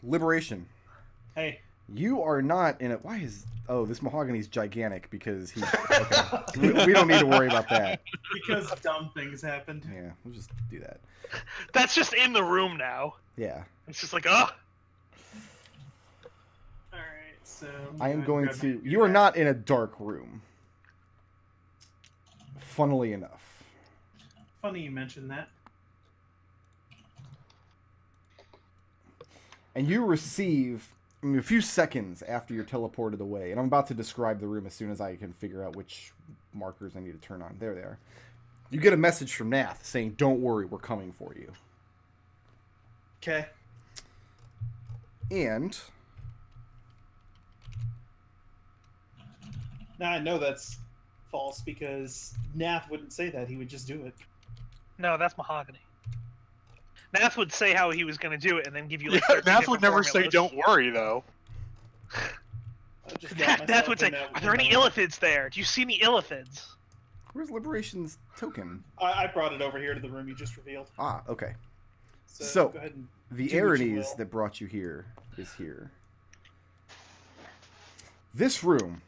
Liberation. Hey. You are not in a... Why is... Oh, this Mahogany's gigantic because he's... Okay. we don't need to worry about that. Because dumb things happened. Yeah, we'll just do that. That's just in the room now. Yeah. It's just like, ugh. Alright, so... I am going to... You are not in a dark room. Funnily enough. Funny you mentioned that. And you receive... a few seconds after you're teleported away, and I'm about to describe the room as soon as I can figure out which markers I need to turn on. There they are. You get a message from Nath saying, "Don't worry, we're coming for you." Okay. And... Now I know that's false because Nath wouldn't say that. He would just do it. No, that's Mahogany. Nath would say how he was going to do it and then give you like Nath would never say, "Don't worry," though. Nath would say, "Are there any illithids there? Do you see any illithids?" Where's Liberation's token? I brought it over here to the room you just revealed. Ah, okay. So So go ahead and the do what you Aasimar will. that brought you here is here. This room,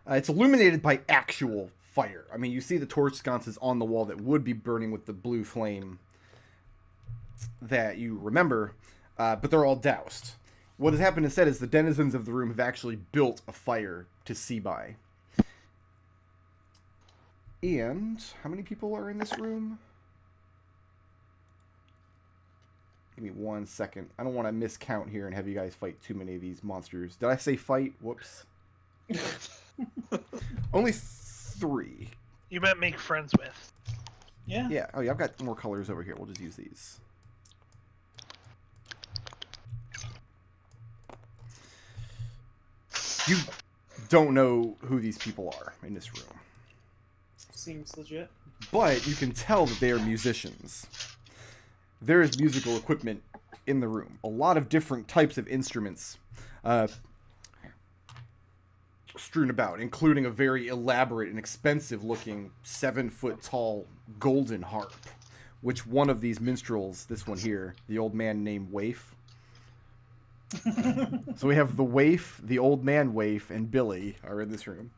it's illuminated by actual fire. I mean, you see the torch sconces on the wall that would be burning with the blue flame that you remember, but they're all doused. What has happened instead is the denizens of the room have actually built a fire to see by. And how many people are in this room? Give me 1 second. I don't want to miscount here and have you guys fight too many of these monsters. Did I say fight? Whoops. Only 3. You meant make friends with. Yeah. Yeah. Oh, yeah. I've got more colors over here. We'll just use these. You don't know who these people are in this room, Seems legit. but you can tell that they are musicians. There is musical equipment in the room. A lot of different types of instruments strewn about, including a very elaborate and expensive-looking 7-foot-tall golden harp, which one of these minstrels, this one here, the old man named Waif. So we have the Waif, the old man Waif, and Billy are in this room.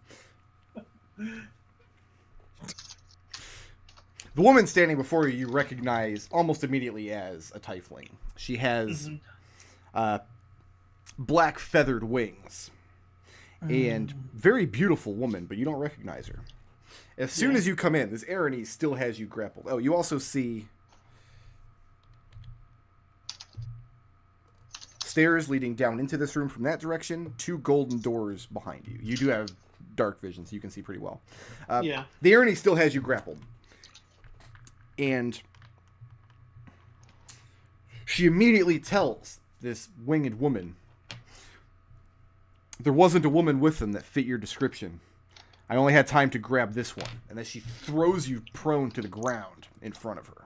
The woman standing before you recognize almost immediately as a Tiefling. She has black feathered wings. And very beautiful woman, but you don't recognize her. As soon as you come in, this Aasimar still has you grappled. Oh, you also see stairs leading down into this room from that direction, 2 golden doors behind you. You do have dark vision, so you can see pretty well. The Aasimar still has you grappled. And she immediately tells this winged woman, "There wasn't a woman with them that fit your description. I only had time to grab this one." And then she throws you prone to the ground in front of her.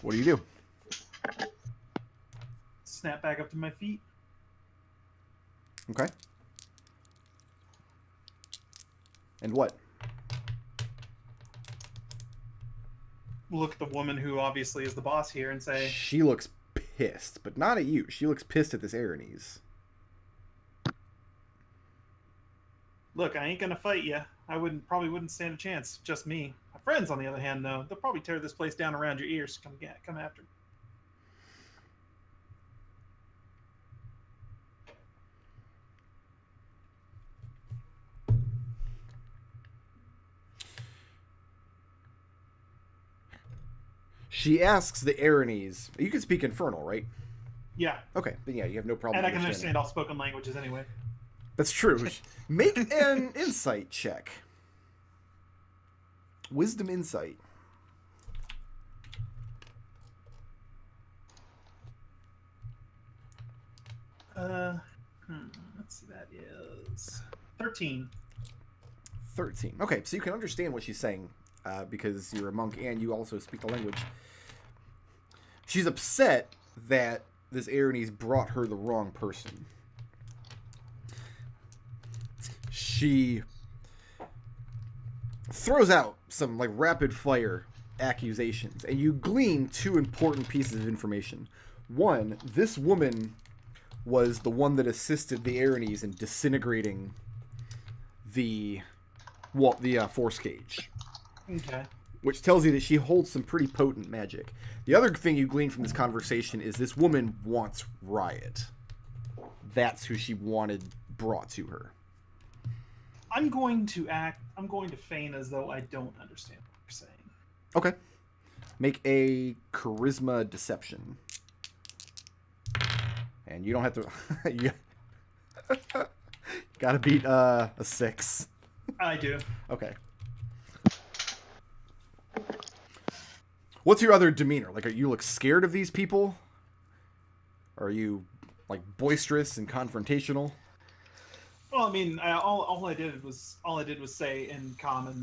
What do you do? Snap back up to my feet. Okay. And what? Look at the woman who obviously is the boss here and say, She looks pissed, but not at you. She looks pissed at this Aasimar. "Look, I ain't gonna fight you. I probably wouldn't stand a chance. Just me. My friends, on the other hand, though, they'll probably tear this place down around your ears. Come after me." She asks the Aasimar. You can speak Infernal, right? Yeah, Okay, then yeah, you have no problem. and I can understanding. understand all spoken languages anyway. That's true. Make an insight check. Wisdom insight. Let's see, that is 13. 13. Okay, so you can understand what she's saying because you're a monk and you also speak the language. She's upset that this Aasimar brought her the wrong person. throws out some like rapid fire accusations, and you glean two important pieces of information. One, this woman was the one that assisted the Erinyes in disintegrating the force cage. Okay. Which tells you that she holds some pretty potent magic. The other thing you glean from this conversation is this woman wants Riot. That's who she wanted brought to her. I'm going to feign as though I don't understand what you're saying. Okay. Make a charisma deception. And you don't have to... you gotta beat a 6. I do. Okay. What's your other demeanor? Like, you look scared of these people? Or are you, like, boisterous and confrontational? Well, I mean, all I did was say in common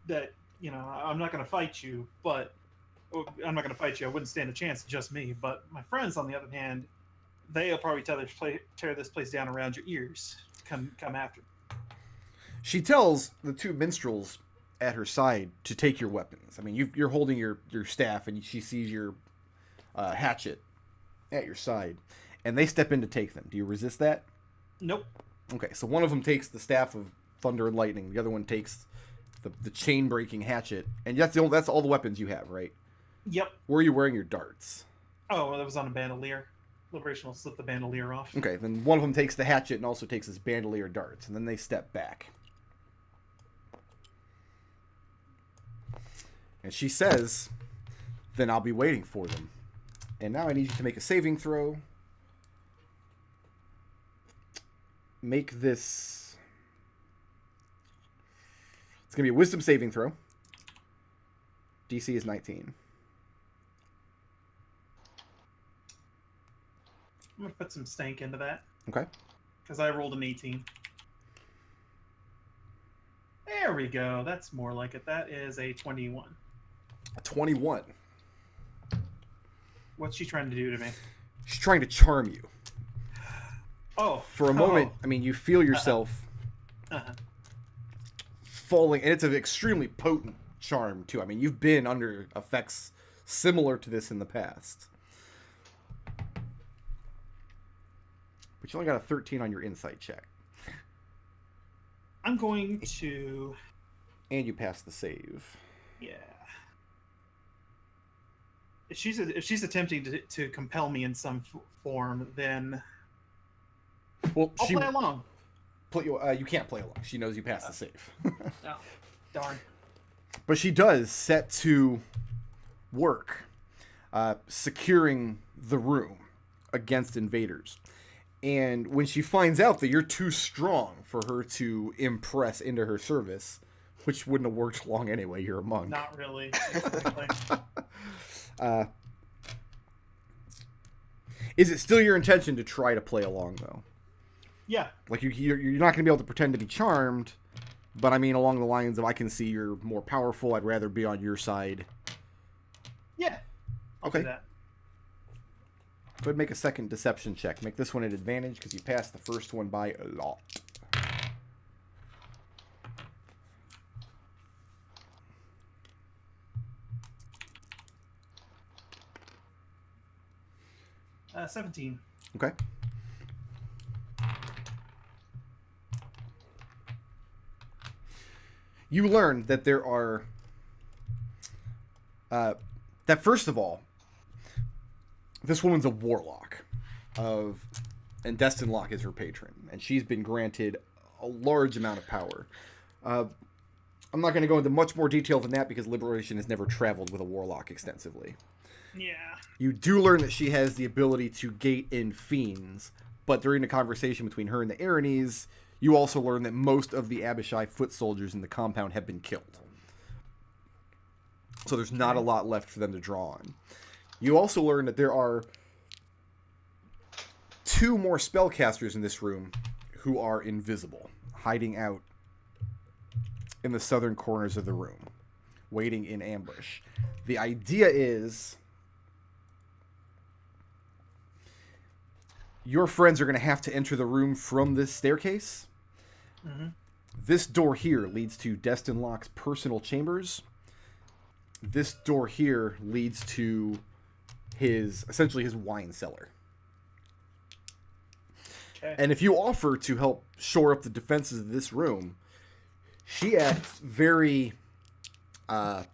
that you know, I'm not going to fight you, but I'm not going to fight you. I wouldn't stand a chance, just me. But my friends, on the other hand, they'll probably tear this place down around your ears. Come after me. She tells the two minstrels at her side to take your weapons. I mean, you're holding your staff, and she sees your hatchet at your side, and they step in to take them. Do you resist that? Nope. Okay, so one of them takes the staff of thunder and lightning. The other one takes the chain breaking hatchet, and that's all the weapons you have, right? Yep. Where are you wearing your darts? Oh, well, that was on a bandolier. Liberation will slip the bandolier off. Okay, then one of them takes the hatchet and also takes his bandolier darts, and then they step back. And she says, "Then I'll be waiting for them. And now I need you to make a saving throw. Make this... It's going to be a wisdom saving throw. DC is 19. I'm going to put some stank into that. Okay. Because I rolled an 18. There we go. That's more like it. That is a 21. A 21. What's she trying to do to me? She's trying to charm you. Oh. For a moment, I mean, you feel yourself falling, and it's an extremely potent charm, too. I mean, you've been under effects similar to this in the past. But you only got a 13 on your insight check. I'm going to... And you passed the save. Yeah. If she's attempting to compel me in some form, then Well, I'll play along. You can't play along. She knows you passed the save. Oh, darn. But she does set to work securing the room against invaders. And when she finds out that you're too strong for her to impress into her service, which wouldn't have worked long anyway, you're a monk. Not really. Exactly. Is it still your intention to try to play along, though? Yeah. Like, you're not going to be able to pretend to be charmed, but I mean along the lines of, I can see you're more powerful, I'd rather be on your side. Yeah. I'll Okay. do that. Go ahead and make a second deception check. Make this one an advantage because you passed the first one by a lot. Uh, 17. Okay. You learn that there are... that first of all, this woman's a warlock and Destil is her patron, and she's been granted a large amount of power. I'm not going to go into much more detail than that because Liberation has never traveled with a warlock extensively. Yeah. You do learn that she has the ability to gate in fiends, but during the conversation between her and the Erinyes, you also learn that most of the Abishai foot soldiers in the compound have been killed. So there's not a lot left for them to draw on. You also learn that there are 2 more spellcasters in this room who are invisible, hiding out in the southern corners of the room, waiting in ambush. The idea is your friends are going to have to enter the room from this staircase. Mm-hmm. This door here leads to Destin Locke's personal chambers. This door here leads to essentially his wine cellar. Okay. And if you offer to help shore up the defenses of this room, she acts very kind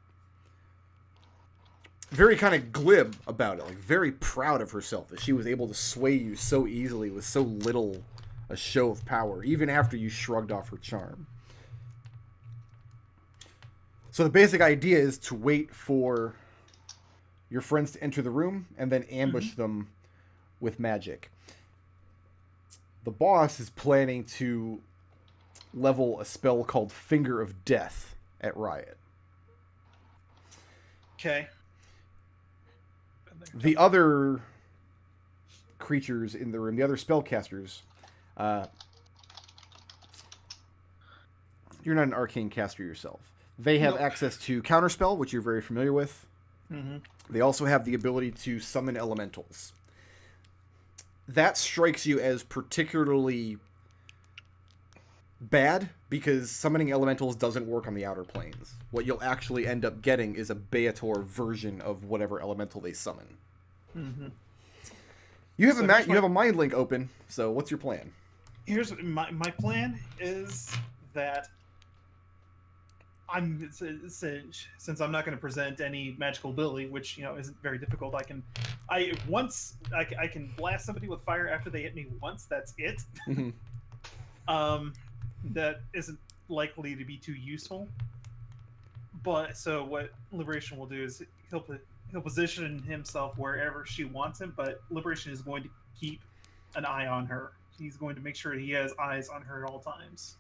of glib about it, like very proud of herself that she was able to sway you so easily with so little a show of power, even after you shrugged off her charm. So the basic idea is to wait for your friends to enter the room and then ambush them with magic. The boss is planning to level a spell called Finger of Death at Riot. Okay. The other creatures in the room, the other spellcasters, you're not an arcane caster yourself. They have access to Counterspell, which you're very familiar with. Mm-hmm. They also have the ability to summon elementals. That strikes you as particularly bad because summoning elementals doesn't work on the outer planes. What you'll actually end up getting is a Beator version of whatever elemental they summon. Mm-hmm. You have a mind link open, so what's your plan? Here's my plan is that since I'm not going to present any magical ability, which isn't very difficult. I can blast somebody with fire after they hit me once. That's it. Mm-hmm. That isn't likely to be too useful. But so what Liberation will do is he'll position himself wherever she wants him, but Liberation is going to keep an eye on her. He's going to make sure he has eyes on her at all times.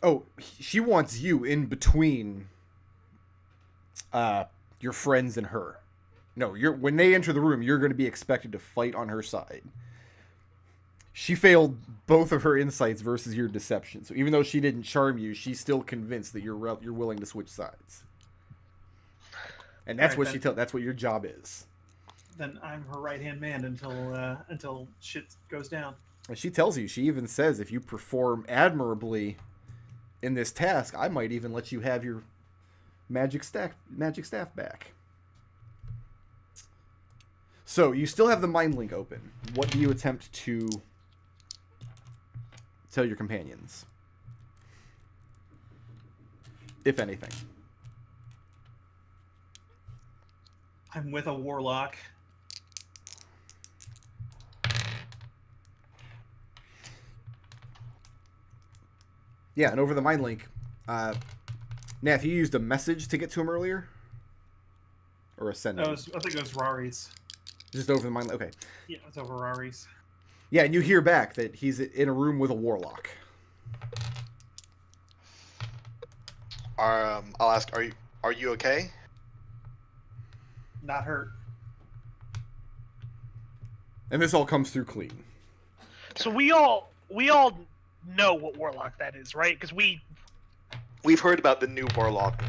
Oh, she wants you in between your friends and her. No, when they enter the room, you're going to be expected to fight on her side. She failed both of her insights versus your deception. So even though she didn't charm you, she's still convinced that you're willing to switch sides. And that's that's what your job is. Then I'm her right-hand man until shit goes down. And she tells you, she even says, if you perform admirably in this task, I might even let you have your magic staff back. So you still have the mind link open. What do you attempt to tell your companions, if anything? I'm with a warlock. Yeah, and over the mind link, Nath, you used a message to get to him earlier? Or a send? I think it was Rari's. Just over the mind link? Okay. Yeah, it's over Rari's. Yeah, and you hear back that he's in a room with a warlock. I'll ask, are you okay? Not hurt. And this all comes through clean. So we all know what warlock that is, right? Because We've heard about the new warlock.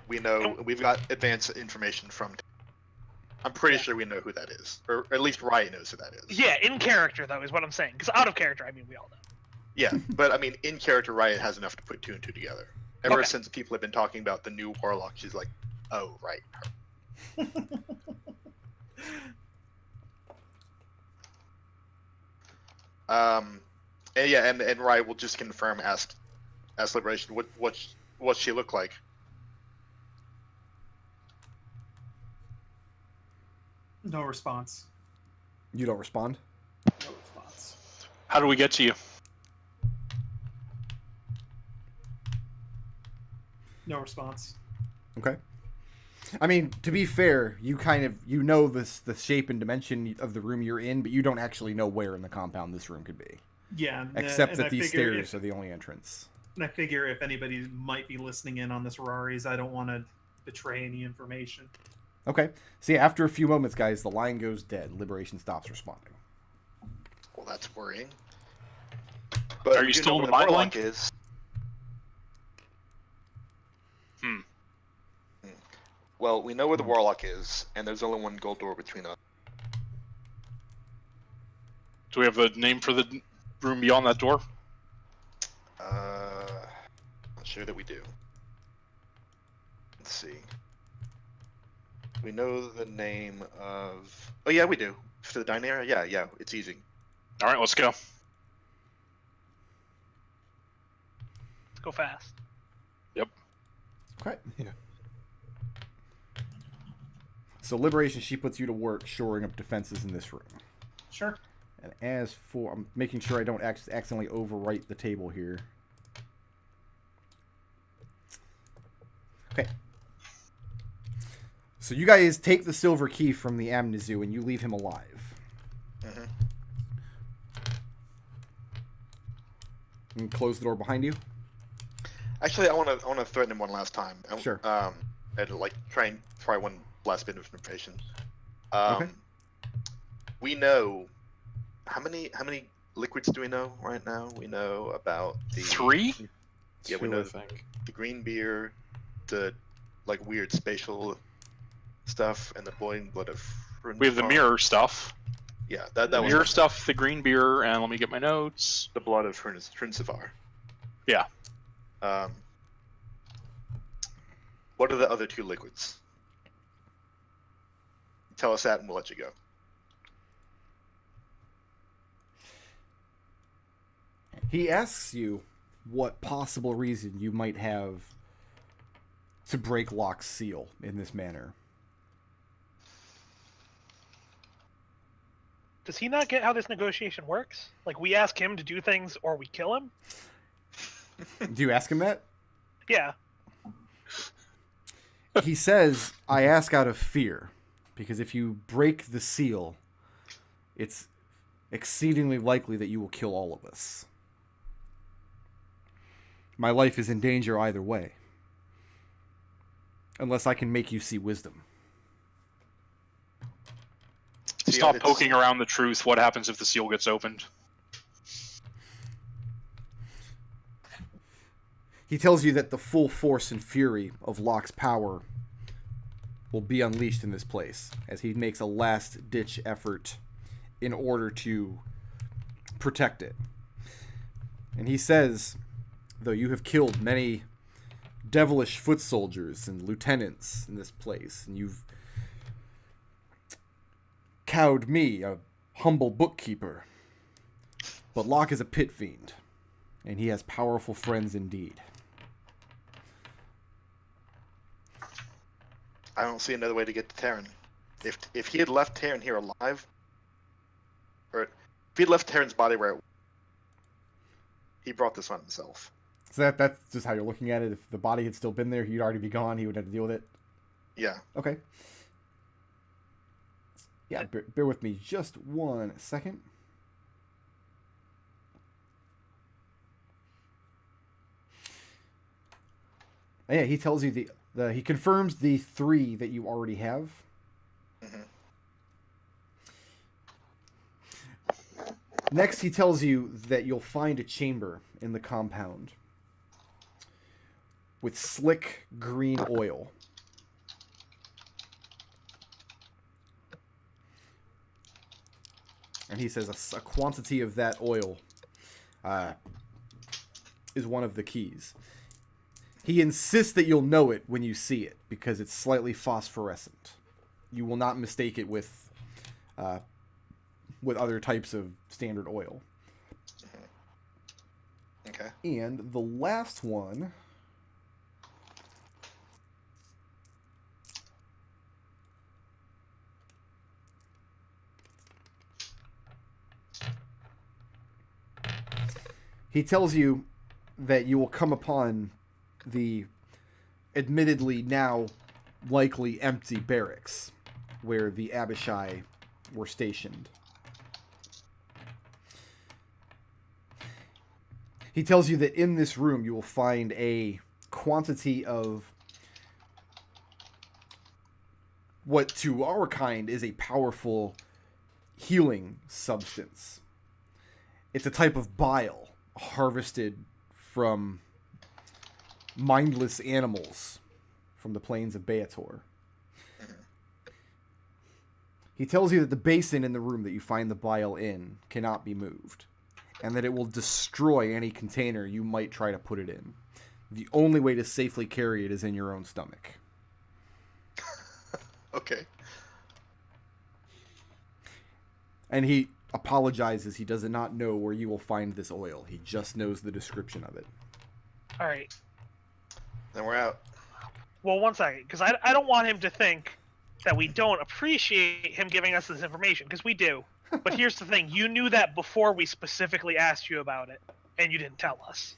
We know we've got advanced information from. I'm pretty sure we know who that is, or at least Riot knows who that is. Yeah, in character though is what I'm saying. Because out of character, I mean we all know. Yeah, but I mean in character, Riot has enough to put two and two together. Ever since people have been talking about the new warlock, she's like, oh right. And yeah, and Riot will just confirm, ask Liberation, what's she look like? No response. You don't respond? No response. How do we get to you? No response. Okay. I mean, to be fair, you know the shape and dimension of the room you're in, but you don't actually know where in the compound this room could be. Yeah. Except that these stairs are the only entrance. And I figure if anybody might be listening in on this Rari's, I don't want to betray any information. Okay. See, after a few moments, guys, the line goes dead. Liberation stops responding. Well, that's worrying. But are you still in the mind link? Is... Well, we know where the warlock is, and there's only one gold door between us. Do we have a name for the room beyond that door? sure that we do. Let's see. We know the name of... Oh, yeah, we do. For the Dynera? Yeah, it's easy. All right, let's go. Let's go fast. Okay. Yeah. So Liberation, she puts you to work shoring up defenses in this room. Sure. And as for... I'm making sure I don't accidentally overwrite the table here. Okay. So you guys take the silver key from the Amnesu and you leave him alive. Mm-hmm. And close the door behind you. Actually, I want to threaten him one last time. Sure. And like try one last bit of information. Okay. We know how many liquids do we know right now? We know about the 3? Yeah, we Two, know I think. the green beer, the like weird spatial stuff, and the boiling blood of. We have the mirror stuff. Yeah, that The was mirror stuff, the green beer, and let me get my notes. the blood of Hrinsivar. Yeah. What are the other 2 liquids? Tell us that and we'll let you go. He asks you what possible reason you might have to break Locke's seal in this manner. Does he not get how this negotiation works? Like, we ask him to do things or we kill him? Do you ask him that? Yeah. He says, I ask out of fear, because if you break the seal, it's exceedingly likely that you will kill all of us. My life is in danger either way, unless I can make you see wisdom. Stop poking around the truth. What happens if the seal gets opened? He tells you that the full force and fury of Locke's power will be unleashed in this place, as he makes a last-ditch effort in order to protect it. And he says, though you have killed many devilish foot soldiers and lieutenants in this place, and you've cowed me, a humble bookkeeper, but Locke is a pit fiend, and he has powerful friends indeed. I don't see another way to get to Terran. If he had left Terran here alive, or if he had left Terran's body where he brought this on himself. So that's just how you're looking at it. If the body had still been there, he'd already be gone. He would have to deal with it. Yeah. Okay. Yeah, bear with me just 1 second. Yeah, he tells you he confirms the 3 that you already have. Mm-hmm. Next, he tells you that you'll find a chamber in the compound with slick green oil. And he says a quantity of that oil is one of the keys. He insists that you'll know it when you see it, because it's slightly phosphorescent. You will not mistake it with other types of standard oil. Okay. And the last one... He tells you that you will come upon the admittedly now likely empty barracks where the Abishai were stationed. He tells you that in this room you will find a quantity of what to our kind is a powerful healing substance. It's a type of bile harvested from mindless animals from the plains of Beator. He tells you that the basin in the room that you find the bile in cannot be moved, and that it will destroy any container you might try to put it in. The only way to safely carry it is in your own stomach. Okay. And he apologizes. He does not know where you will find this oil. He just knows the description of it. All right. Then we're out. Well, one second, because I don't want him to think that we don't appreciate him giving us this information, because we do. But here's the thing. You knew that before we specifically asked you about it, and you didn't tell us.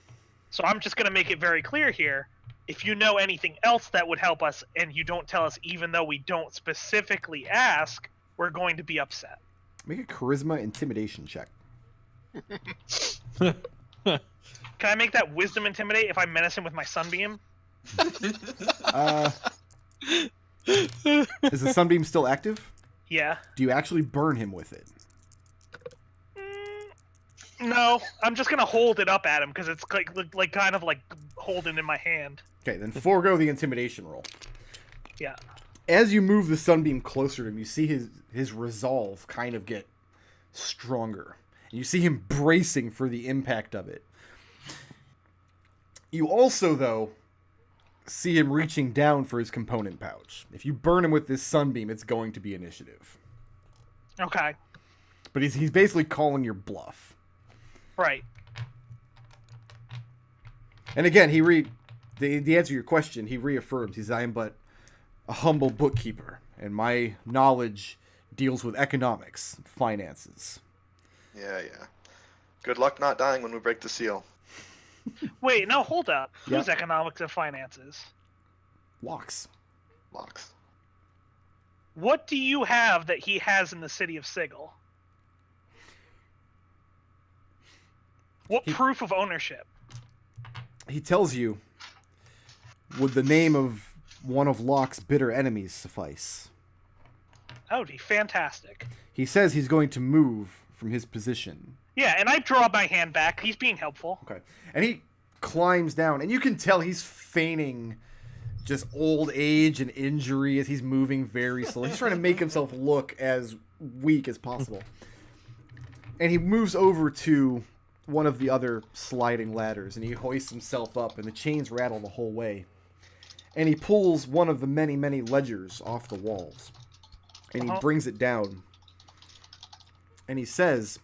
So I'm just going to make it very clear here. If you know anything else that would help us, and you don't tell us even though we don't specifically ask, we're going to be upset. Make a charisma intimidation check. Can I make that wisdom intimidate if I menace him with my sunbeam? Is the sunbeam still active? Yeah. Do you actually burn him with it? No, I'm just gonna hold it up at him because it's like kind of like holding in my hand. Okay, then forego the intimidation roll. Yeah. As you move the sunbeam closer to him, you see his resolve kind of get stronger. And you see him bracing for the impact of it. You also, though, see him reaching down for his component pouch. If you burn him with this sunbeam, it's going to be initiative. Okay. But he's basically calling your bluff. Right. And again, the answer to your question, he reaffirms. He says, I am but a humble bookkeeper, and my knowledge deals with economics and finances. Yeah. Good luck not dying when we break the seal. Wait, no, hold up. Yeah. Who's economics and finances? Locks. Locks. What do you have that he has in the city of Sigil? What proof of ownership? He tells you, would the name of one of Locke's bitter enemies suffice? That would be fantastic. He says he's going to move from his position. Yeah, and I draw my hand back. He's being helpful. Okay. And he climbs down, and you can tell he's feigning just old age and injury as he's moving very slowly. He's trying to make himself look as weak as possible. And he moves over to one of the other sliding ladders, and he hoists himself up, and the chains rattle the whole way. And he pulls one of the many, many ledgers off the walls. And he brings it down. And he says,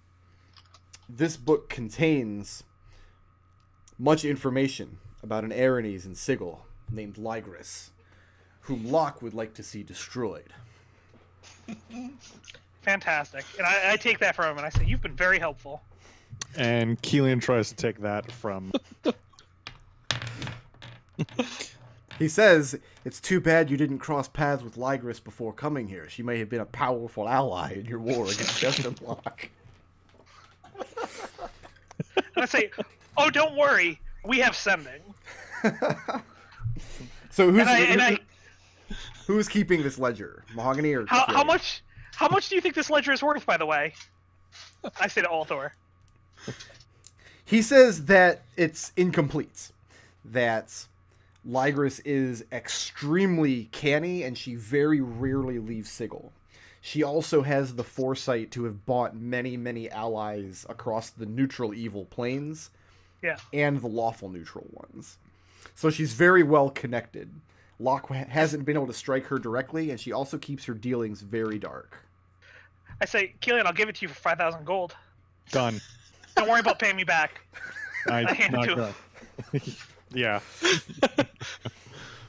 this book contains much information about an Aranes in Sigil named Ligris, whom Locke would like to see destroyed. Fantastic. And I take that from him, and I say, you've been very helpful. And Kelian tries to take that from... He says, it's too bad you didn't cross paths with Ligris before coming here. She may have been a powerful ally in your war against Destin Locke. And I say, oh, don't worry. We have sending. So who's keeping this ledger? Mahogany or how much do you think this ledger is worth, by the way? I say to Althor. He says that it's incomplete. That Ligris is extremely canny, and she very rarely leaves Sigil. She also has the foresight to have bought many, many allies across the neutral evil planes, and the lawful neutral ones. So she's very well connected. Locke hasn't been able to strike her directly, and she also keeps her dealings very dark. I say, Kelian, I'll give it to you for 5,000 gold. Done. Don't worry about paying me back. I hand it to him. Yeah.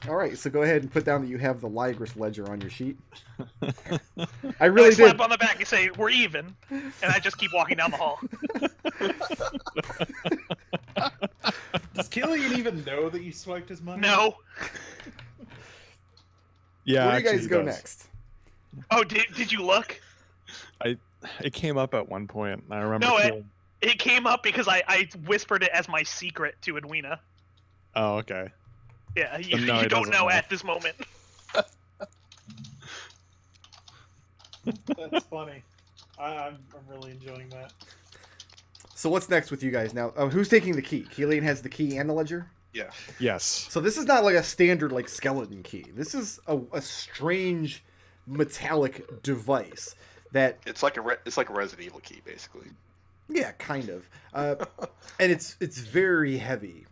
All right, so go ahead and put down that you have the Ligris ledger on your sheet. I really did. Slap on the back and say, we're even. And I just keep walking down the hall. Does Kelian even know that you swiped his money? No. Yeah. Where do you guys he go does. next? Oh, did you look? It came up at one point. I remember. No, feeling... it came up because I whispered it as my secret to Edwina. Oh, okay. Yeah, you, No, you it don't doesn't know know. at this moment. That's funny. I'm really enjoying that. So what's next with you guys now? Who's taking the key? Kelian has the key and the ledger? Yeah. Yes. So this is not like a standard like skeleton key. This is a strange metallic device that It's like a Resident Evil key, basically. kind of. And it's very heavy.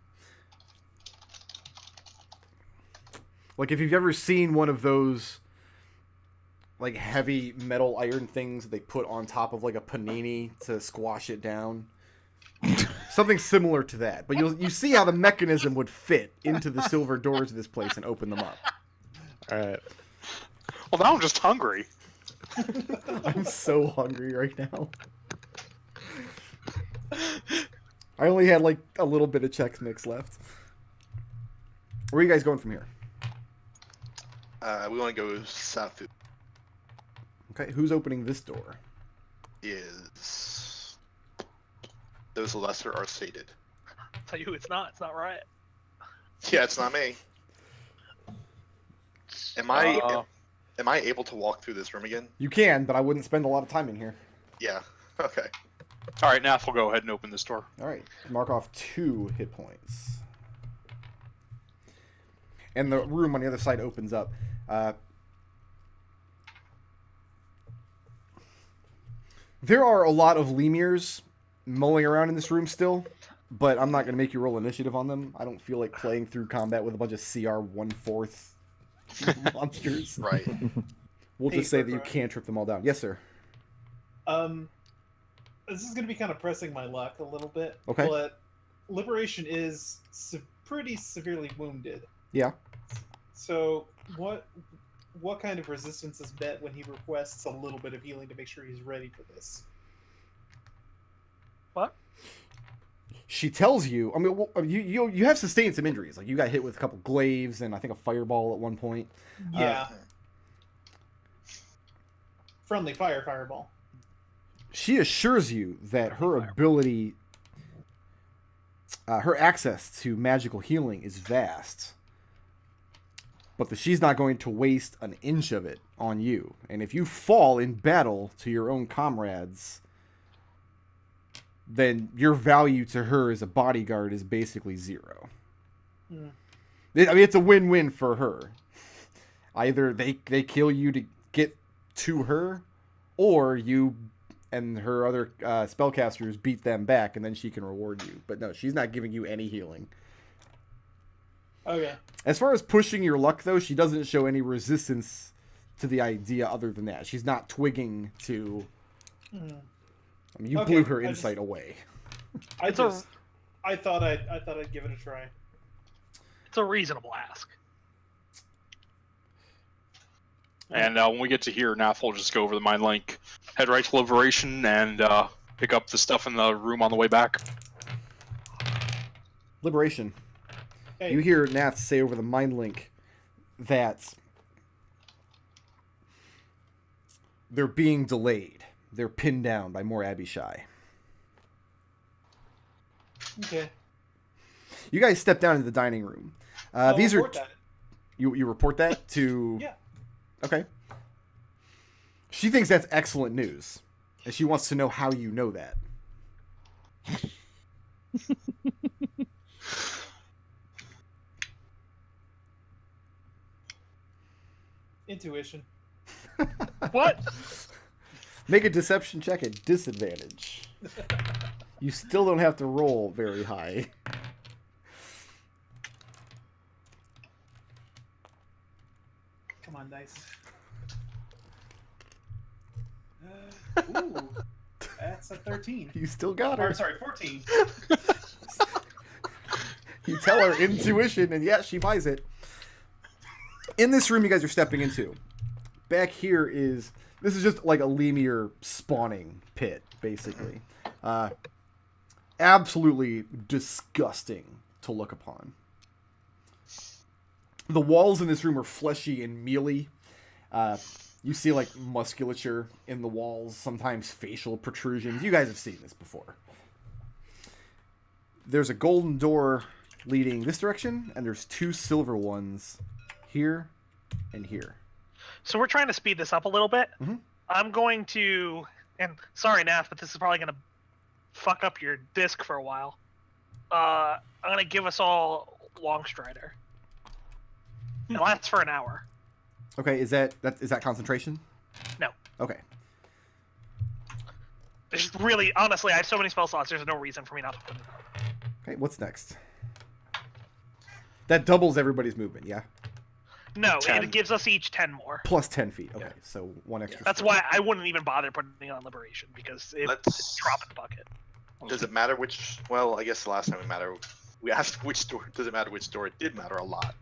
Like if you've ever seen one of those like heavy metal iron things they put on top of like a panini to squash it down. Something similar to that. But you see how the mechanism would fit into the silver doors of this place and open them up. Alright. Well, now I'm just hungry. I'm so hungry right now. I only had like a little bit of Chex Mix left. Where are you guys going from here? We want to go south. Okay, who's opening this door? Is those lesser are sated. I'll tell you who it's not. It's not Riot. Yeah, it's not me. Am I able to walk through this room again? You can, but I wouldn't spend a lot of time in here. Yeah. Okay. All right, Nath, we'll go ahead and open this door. All right, mark off 2 hit points. And the room on the other side opens up. There are a lot of Lemirs mulling around in this room still, but I'm not going to make you roll initiative on them. I don't feel like playing through combat with a bunch of CR 1/4 monsters. Right. We'll just say that you can't trip them all down. Yes, sir. This is going to be kind of pressing my luck a little bit. Okay. But Liberation is pretty severely wounded. Yeah. So what kind of resistance is met when he requests a little bit of healing to make sure he's ready for this? What? She tells you. I mean, you have sustained some injuries. Like you got hit with a couple glaives and I think a fireball at one point. Yeah. Friendly fireball. She assures you that her ability, her access to magical healing is vast, but that she's not going to waste an inch of it on you. And if you fall in battle to your own comrades, then your value to her as a bodyguard is basically 0. I mean, it's a win-win for her. Either they kill you to get to her, or you and her other spellcasters beat them back, and then she can reward you. But no, she's not giving you any healing. Okay. As far as pushing your luck, though, she doesn't show any resistance to the idea other than that. She's not twigging to... I mean, you blew her insight away. I thought I'd give it a try. It's a reasonable ask. And when we get to here, Nath will just go over the mind link, head right to Liberation, and pick up the stuff in the room on the way back. Liberation. Hey. You hear Nath say over the mind link that they're being delayed. They're pinned down by more Abishai. Okay. You guys step down into the dining room. These are you report that to Yeah. Okay. She thinks that's excellent news, and she wants to know how you know that. Intuition. What? Make a deception check at disadvantage. You still don't have to roll very high. Come on, dice. Ooh, that's a 13. You still got her. Or, sorry, 14. You tell her intuition, and yeah, she buys it. In this room you guys are stepping into, back here this is just like a Lemur spawning pit, basically. Absolutely disgusting to look upon. The walls in this room are fleshy and mealy. You see like musculature in the walls, sometimes facial protrusions. You guys have seen this before. There's a golden door leading this direction, and there's 2 silver ones here and here. So we're trying to speed this up a little bit. Mhm. I'm going to, and sorry, Nath, but this is probably going to fuck up your disc for a while. I'm going to give us all Longstrider. And lasts for an hour. Okay, is that concentration? No. Okay. There's just really, honestly, I have so many spell slots, there's no reason for me not to put it up. Okay, what's next? That doubles everybody's movement, yeah? No, 10. it gives us each 10 more. Plus 10 feet. Okay, Yeah. so 1 extra. That's foot. why I wouldn't even bother putting it on Liberation, because it's Let's- drop in the bucket. Does it matter which? Well, I guess the last time we asked which door. Does it matter which door? It did matter a lot.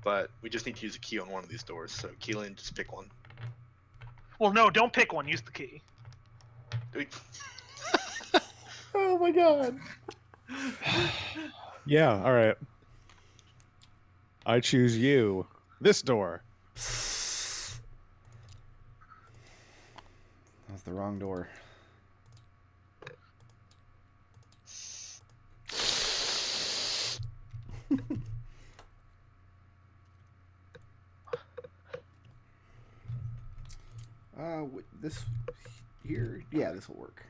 But we just need to use a key on one of these doors. So Kelian, just pick one. Well, no, don't pick one. Use the key. Oh my god. Yeah, all right. I choose you. This door. That's the wrong door. This here, yeah, this will work.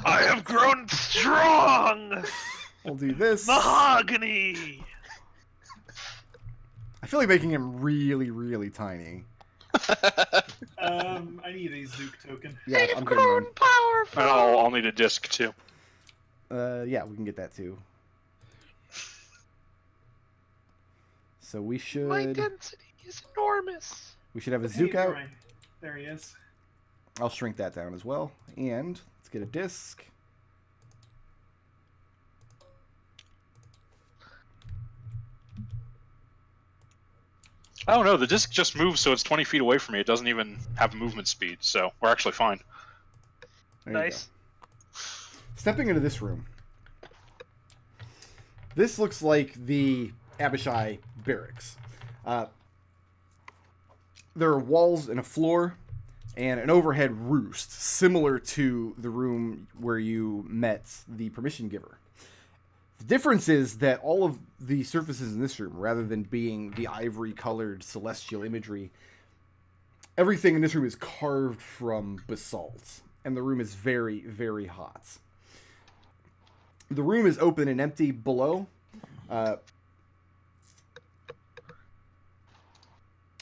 I have grown strong! We'll do this. Mahogany! I feel like making him really, really tiny. I need a Zook token. Yeah, I've I'm getting grown one. powerful! And I'll need a disc too. Yeah, we can get that too. So we should My density is enormous. we should have a Hey, Zook out. right. There he is. I'll shrink that down as well. And let's get a disc. I don't know. The disc just moves, so it's 20 feet away from me. It doesn't even have movement speed, so we're actually fine. There you Nice. go. Stepping into this room. This looks like the Abishai barracks. There are walls and a floor and an overhead roost, similar to the room where you met the permission giver. The difference is that all of the surfaces in this room, rather than being the ivory-colored celestial imagery, everything in this room is carved from basalt, and the room is very, very hot. The room is open and empty below.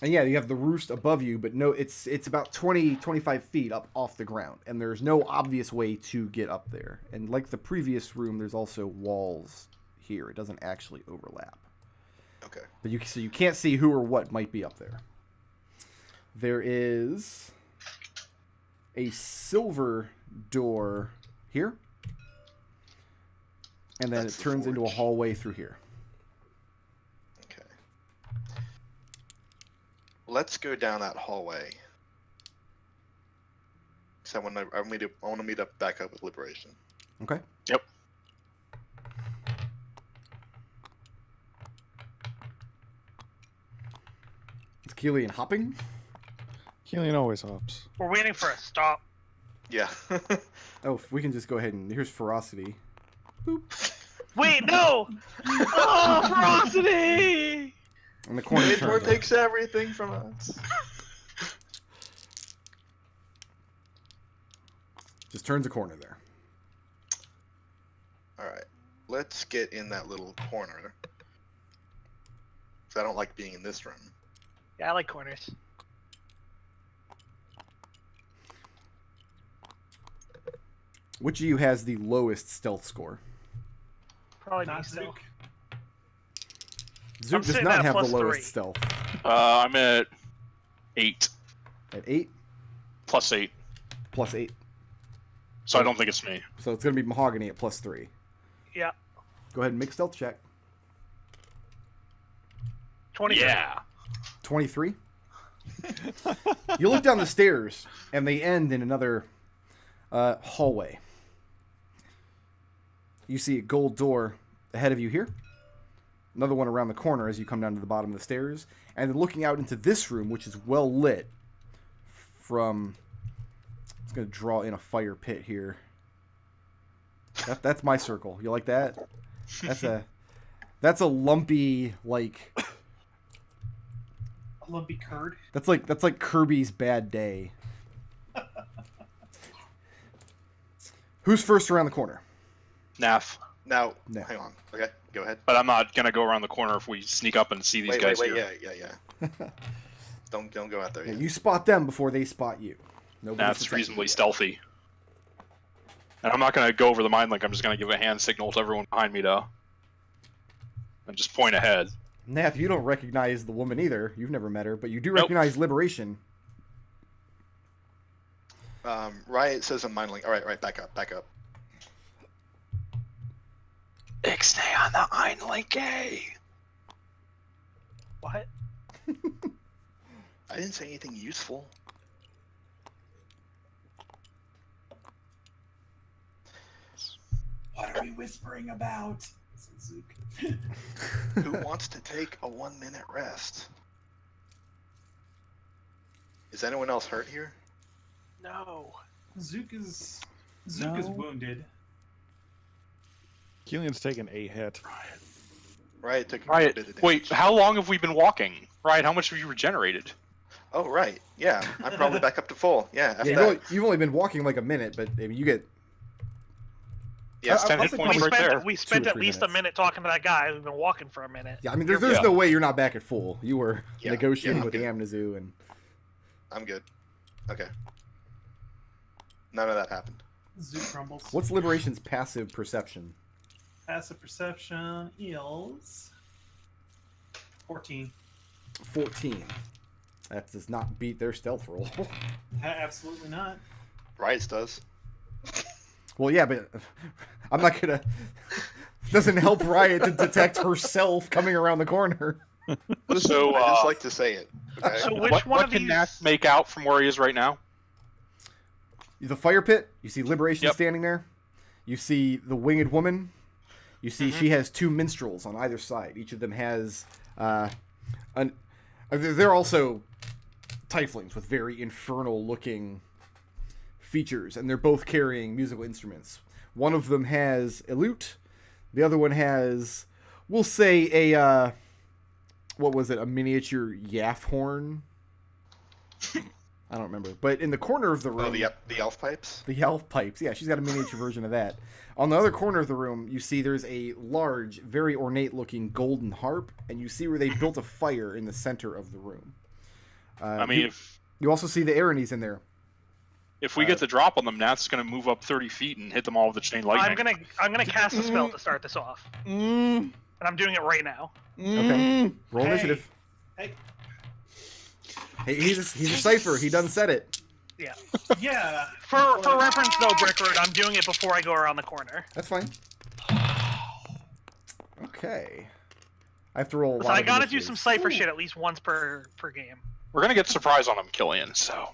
And yeah, you have the roost above you, but no, it's about 20-25 feet up off the ground, and there's no obvious way to get up there. And like the previous room, there's also walls here. It doesn't actually overlap. Okay. But so you can't see who or what might be up there. There is a silver door here, and then That's it the turns into a forge. hallway through here. Okay. Let's go down that hallway. So I want to meet up back up with Liberation. Okay. Yep. Is Kelian hopping? Kelian always hops. We're waiting for a stop. Yeah. Oh, we can just go ahead and here's ferocity. Wait, no! Oh, ferocity! And the corner Minotaur turns. takes everything from us. Just turns a corner there. All right. Let's get in that little corner. 'Cause I don't like being in this room. Yeah, I like corners. Which of you has the lowest stealth score? Probably Not not so. Zook. Zook does sitting not at have the +3. lowest stealth. I'm at 8 At 8 plus 8, plus 8. so I don't think it's me. So it's going to be Mahogany at +3. Yeah. Go ahead and make a stealth check. 20. Yeah. 23. You look down the stairs, and they end in another hallway. You see a gold door ahead of you here. Another one around the corner as you come down to the bottom of the stairs. And then looking out into this room, which is well lit from... I'm just going to draw in a fire pit here. That's my circle. You like that? That's a lumpy, like... A lumpy curd. That's like Kirby's Bad Day. Who's first around the corner? Nath. Now, No. hang on. Okay, go ahead. But I'm not gonna go around the corner if we sneak up and see these guys wait, here. yeah. Don't go out there Yeah, yet. you spot them before they spot you. Nobody's Nath's detected reasonably yet. stealthy. And I'm not going to go over the mind link. I'm just going to give a hand signal to everyone behind me to... And just point ahead. Nath, you don't recognize the woman either. You've never met her, but you do Nope. recognize Liberation. Riot says a mind link. All right, back up. Ixnay on the mind link, What? I didn't say anything useful. What are we whispering about? Zook. Who wants to take a 1-minute rest? Is anyone else hurt here? No. Zook is No. wounded. Kelian's taken a hit. Riot took Riot, a bit of damage. wait, how long have we been walking? Riot, how much have you regenerated? Oh, right. Yeah, I'm probably back up to full. Yeah, after Yeah, that. you've only been walking like a minute, but I mean, you get... Yeah, I- 10 I'll hit say points probably- right there. We spent 2 or at 3 least a minutes. minute talking to that guy who's been walking for a minute. Yeah, I mean, there's Yeah. no way you're not back at full. You were Yeah, negotiating yeah, with the I'm Amnezu, and I'm good. Okay. None of that happened. Zook crumbles. what's Liberation's passive perception? Passive perception is 14. 14. That does not beat their stealth roll. Absolutely not. Riot's does. Well, yeah, but I'm not gonna... Doesn't help Riot to detect herself coming around the corner. So, I just like to say it. Okay? So which what, one what of can these? Nath make out from where he is right now? The fire pit, you see Liberation Yep. standing there. You see the winged woman. You see she has 2 minstrels on either side. Each of them has they're also Tieflings with very infernal looking features, and they're both carrying musical instruments. One of them has a lute. The other one has, we'll say, a what was it? A miniature yaff horn. I don't remember, but in the corner of the room, Oh, the elf pipes? the elf pipes. Yeah, she's got a miniature version of that. On the other corner of the room, you see there's a large, very ornate-looking golden harp, and you see where they built a fire in the center of the room. I mean, you also see the Aranes in there. if we get the drop on them, Nath's going to move up 30 feet and hit them all with the chain lightning. I'm gonna cast a spell to start this off, and I'm doing it right now. Okay, roll Hey. initiative. Hey. Hey, he's a cipher. He done said it. Yeah. Yeah. For reference though, Brickroot, I'm doing it before I go around the corner. That's fine. Okay. I have to roll a lot So I of gotta do some initiatives. cipher shit at least once per game. We're going to get surprise on him, Kelian, so...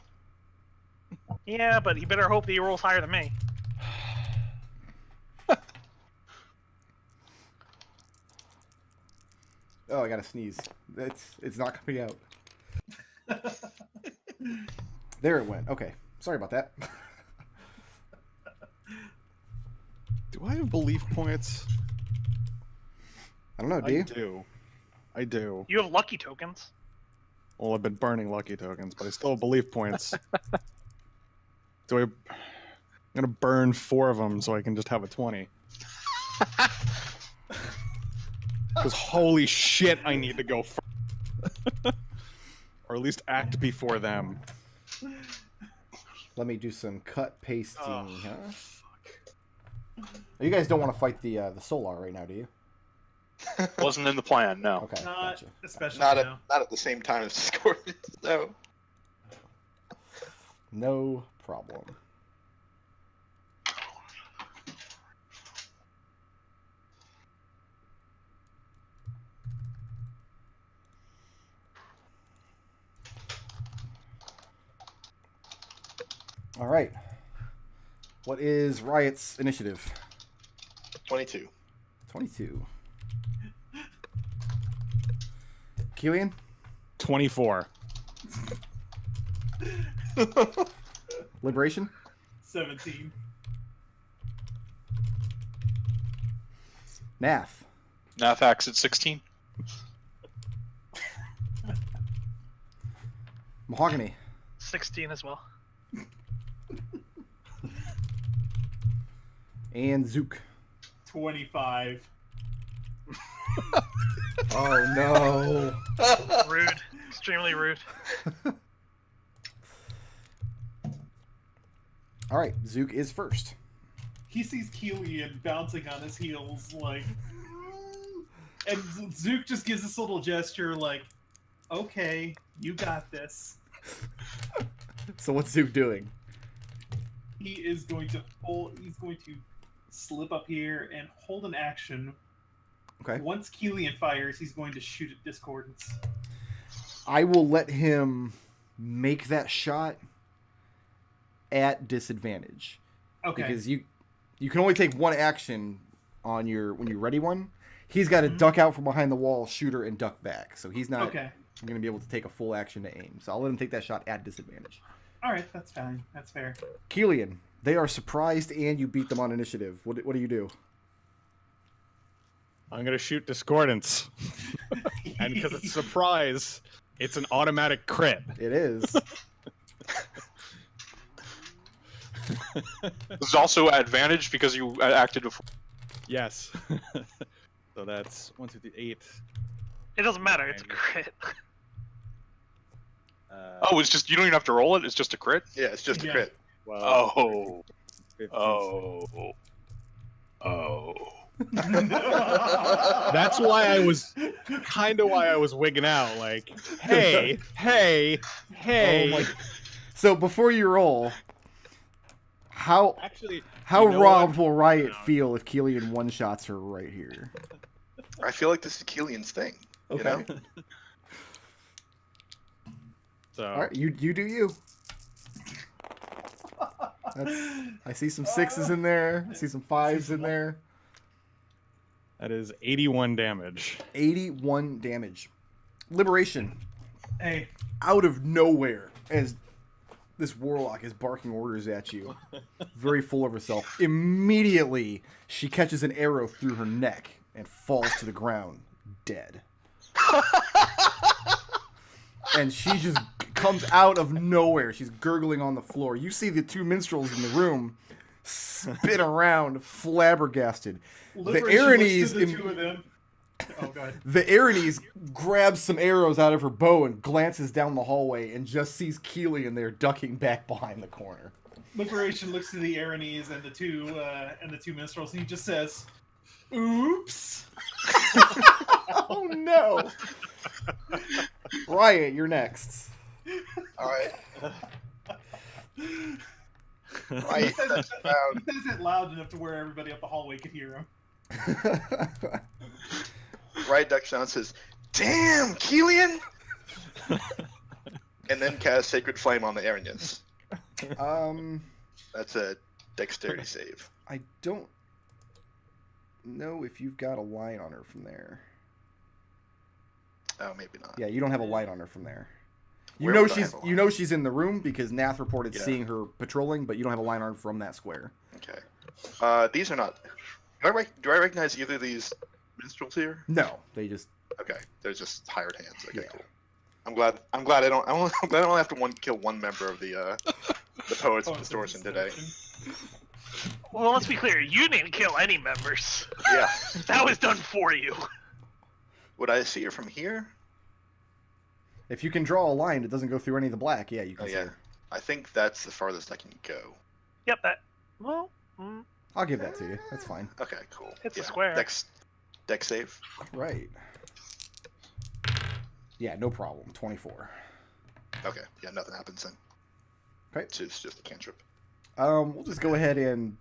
Yeah, but you better hope that he rolls higher than me. Oh, I gotta sneeze. It's not coming out. There it went. Okay. Sorry about that. Do I have belief points? I don't know, do you? I do. You have lucky tokens. Well, I've been burning lucky tokens, but I still have belief points. I'm gonna burn 4 of them so I can just have a 20. Because holy shit, I need to go first. Or at least act before them. Let me do some cut pasting, Oh, huh? You guys don't want to fight the Solar right now, do you? Wasn't in the plan, no. Okay, Not gotcha. especially Not now. at the same time as Scorpion, no. No problem. All right. What is Riot's initiative? 22. 22. Kelian? 24. Liberation? 17. Nath? Nath hacks at 16. Mahogany? 16 as well. And Zook? 25. Oh, no. Rude. Extremely rude. All right, Zook is first. He sees Kelian bouncing on his heels, like, and Zook just gives this little gesture, like, "Okay, you got this." So what's Zook doing? He is going to He's going to slip up here and hold an action. Okay. Once Kelian fires, he's going to shoot at Discordance. I will let him make that shot at disadvantage. Okay. Because you can only take one action on when you ready one. He's got to duck out from behind the wall, shooter, and duck back. So he's not going to be able to take a full action to aim. So I'll let him take that shot at disadvantage. All right, that's fine. That's fair. Kelian, they are surprised and you beat them on initiative. What do you do? I'm gonna shoot Discordance, and because it's a surprise, it's an automatic crit. It is. This is also advantage because you acted before. Yes. So that's 1, 2, 3, 8. It doesn't matter. It's a crit. Oh, it's just you don't even have to roll it. It's just a crit. Yeah, it's just a Yeah. crit. 12, Oh. 15, Oh. That's why I was wigging out. Like, hey. Oh my... So before you roll, how Actually, how you know robbed what? will Riot feel if Kelian one-shots her right here? I feel like this is Kelian's thing. You know? So, All right, you do you. I see some 6s in there. I see some 5s in there. that is 81 damage. 81 damage. Liberation. Hey, Out of nowhere, as this warlock is barking orders at you, very full of herself. Immediately, she catches an arrow through her neck and falls to the ground, dead. And she just comes out of nowhere. She's gurgling on the floor. You see the two minstrels in the room spin around, flabbergasted. Liberation Aaronese looks to the two of them. Oh god. The Aaronese grabs some arrows out of her bow and glances down the hallway and just sees Kelian there ducking back behind the corner. Liberation looks to the Aaronese and the two minstrels, and he just says, "Oops." Oh no! Riot, you're next. All right. He Right. says That's about. it loud enough to where everybody up the hallway could hear him. Right. Ducks down and says, "Damn, Kelian!" And then cast Sacred Flame on the Aaronese. That's a dexterity save. I don't know if you've got a line on her from there. Oh, maybe not. Yeah, you don't have a light on her from there. You Where know would I she's have a you line? know she's in the room because Nath reported Yeah. seeing her patrolling, but you don't have a line on her from that square. Okay. These are not. Do I recognize either of these minstrels here? No, they just Okay, they're just hired hands. Okay, Yeah. cool. I'm glad I don't have to kill one member of the Poets of Distortion today. Well, let's be clear. You didn't kill any members. Yeah. That was done for you. Would I see her from here? if you can draw a line that doesn't go through any of the black, yeah, you can Oh see yeah. her. I think that's the farthest I can go. Yep. That. Well. Mm, I'll give that to you. That's fine. Okay, cool. It's a Yeah. square. Dex save. Right. Yeah, no problem. 24. Okay. Yeah, nothing happens then. Okay. It's just a cantrip. We'll just go ahead and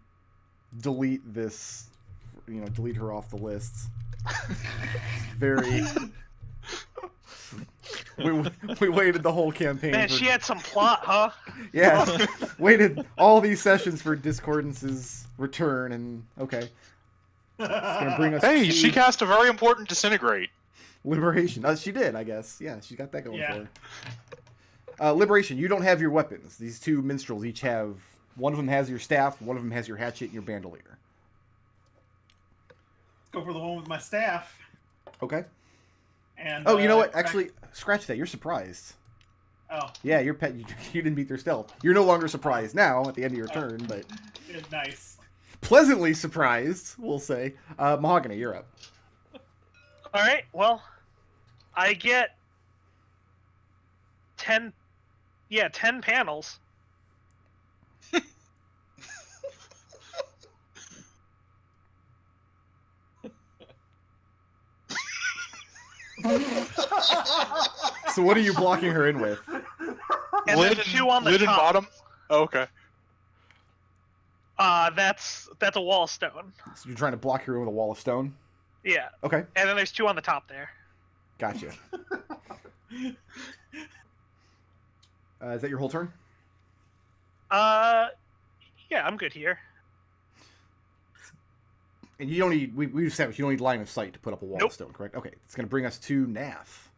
delete this. Delete her off the lists. Very. we waited the whole campaign. man, she had some plot, huh? Yeah, waited all these sessions for Discordance's return, and okay, it's gonna bring us. Hey, to she cast a very important disintegrate. Liberation. She did, I guess. Yeah, she got that going Yeah. for her. Liberation. You don't have your weapons. These two minstrels each have. One of them has your staff. One of them has your hatchet and your bandolier. Go for the one with my staff. Okay. And Oh, you know what? crack- Actually, scratch that. You're surprised. Oh, Yeah, your pet. You didn't beat their stealth. You're no longer surprised now at the end of your turn, but yeah, nice. pleasantly surprised, we'll say. Mahogany, you're up. All right. Well, I get 10. Yeah, 10 panels. So what are you blocking her in with? And lid then 2 on the lid and top. bottom. Oh, okay. That's a wall of stone. So you're trying to block her in with a wall of stone? Yeah. Okay, And then there's 2 on the top there. gotcha. Is that your whole turn? Yeah, I'm good here. And you don't need, we established you don't need line of sight to put up a wall Nope. of stone, correct? Okay, it's going to bring us to Nath.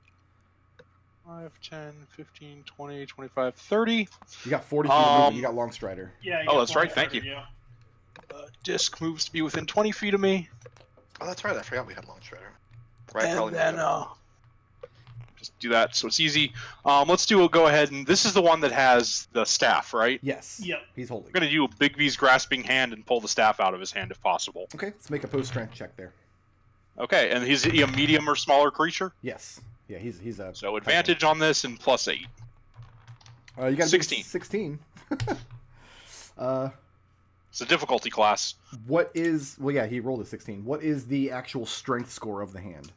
5, 10, 15, 20, 25, 30. You got 40 feet of movement. You got Long Strider. Yeah. Oh, got that's right, one thank starter, you. Yeah. Disc moves to be within 20 feet of me. Oh, that's right. I forgot we had Long Strider. Right, And probably then, not. just do that so it's easy. Let's go ahead, and this is the one that has the staff, right? Yes. Yep. He's holding. We're going to do a Big B's grasping hand and pull the staff out of his hand if possible. Okay, let's make a post strength check there. Okay, and is he a medium or smaller creature? Yes. Yeah, he's a. So advantage on this and +8. You got 16. 16. It's a difficulty class. What is? Well, yeah, he rolled a 16. What is the actual strength score of the hand?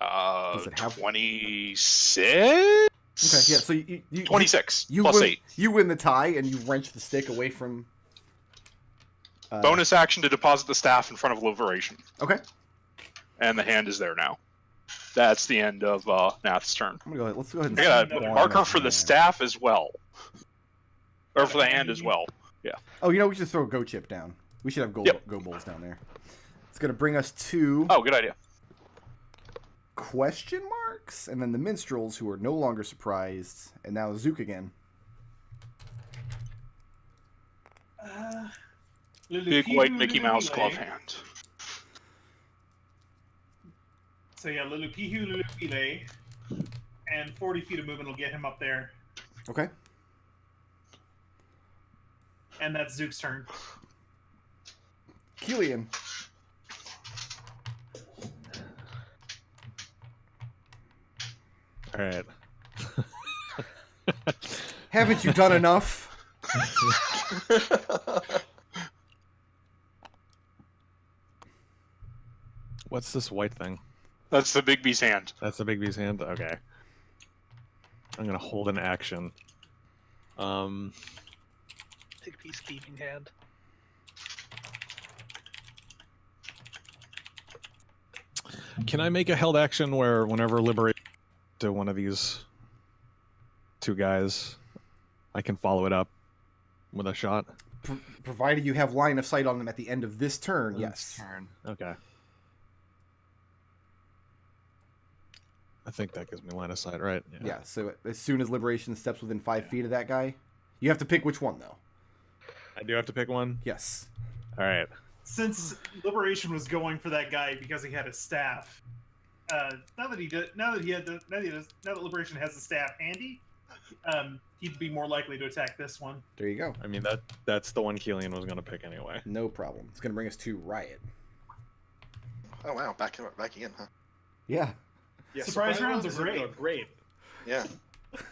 Does it have 26? Okay, yeah. So you 26 You plus win, 8. You win the tie, and you wrench the stick away from. Bonus action to deposit the staff in front of Liberation. Okay. And the hand is there now. That's the end of Nath's turn. I'm gonna go ahead. Let's go ahead. And I got spend a one marker for the hand. staff as well. Or for the hand as well. Oh, you know, we should throw a go chip down. We should have go bowls down there. It's gonna bring us to Oh, good idea. question marks, and then the minstrels who are no longer surprised, and now Zook again. Big white Mickey Mouse glove hand. So yeah, Lulupihu, Lulupile, and 40 feet of movement will get him up there, Okay. and that's Zook's turn. Kelian. All right. Haven't you done enough? What's this white thing? That's the Big B's hand. That's the Big B's hand? Okay. I'm gonna hold an action. Big piece thieving hand. Can I make a held action where whenever liberate to one of these two guys, I can follow it up with a shot? Provided you have line of sight on them at the end of this turn, yes. Turn. Okay. I think that gives me line of sight, right? Yeah, so as soon as Liberation steps within 5 feet of that guy, you have to pick which one, though. I do have to pick one? Yes. All right. Since Liberation was going for that guy because he had a staff, now that Liberation has the staff handy, he'd be more likely to attack this one. There you go. I mean, that's the one Kelian was going to pick anyway. No problem. It's going to bring us to Riot. Oh wow, back in, huh? Yeah. Yeah, Surprise rounds are go great. Yeah. That